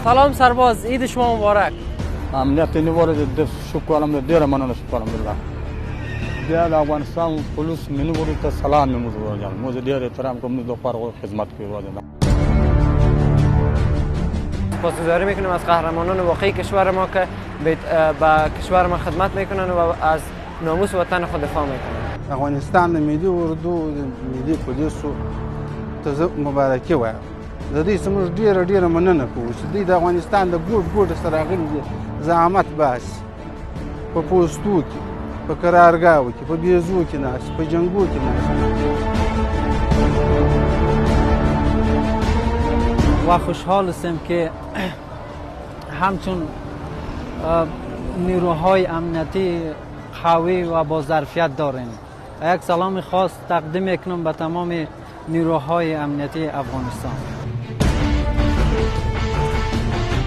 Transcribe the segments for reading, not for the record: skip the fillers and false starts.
سلام سرباز، عید شما مبارک. امنیت نیوارد دست شکر الحمدلله منو شکر الحمدلله. دیال افغانستان پلیس منو تا سلام میموزه جان. موزه دیار احترام کنم دو فرق خدمت کنیم. سپاسگزاری میکنیم از قهرمانان واقعی کشور ما که به کشور ما خدمت میکنن و از ناموس وطن خود دفاع میکنن. افغانستان ملی اردو ملی پولیسو ته مبارکي وایم. د دې سمور ډیره مننه کوو چې د افغانستان د ګوټ سره راغلي دي زحمت باسي په پوستو کې په قرارګاو کې په بیزو کې ناست په جنګو کې ناست و خوشحال هستیم که همچون نیروهای امنیتی قوی و با ظرفیت داریم. یک سلام خاص تقدیم میکنم به تمام نیروهای امنیتی افغانستان.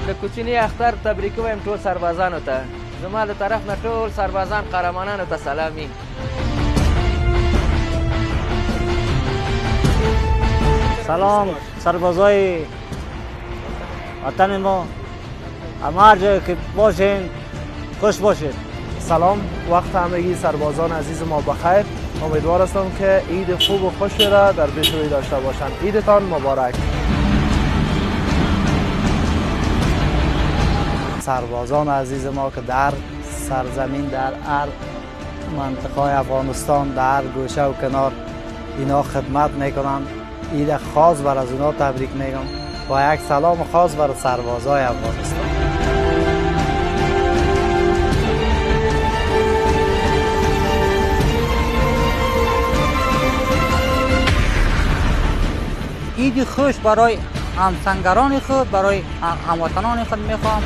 د کوچنی اختر تبریک وایم ټول سربازانو ته. زما د طرف نه ټول سربازان قهرمانانو ته سلامي. سلام سربازای وطن ما، هر جا که باشین خوش باشید. سلام، وقت همگی سربازان عزیز ما بخیر. امیدوار هستم که عید خوب و خوشی را در پیش روی داشته باشند. عیدتان مبارک. سربازان عزیز ما که در سرزمین در هر منطقه افغانستان در هر گوشه و کنار اینا خدمت میکنند، عید خاص بر از اونا تبریک میگم و یک سلام خاص بر سربازای افغانستان. عید خوش برای همسنگران خود، برای هموطنان خود میخوام.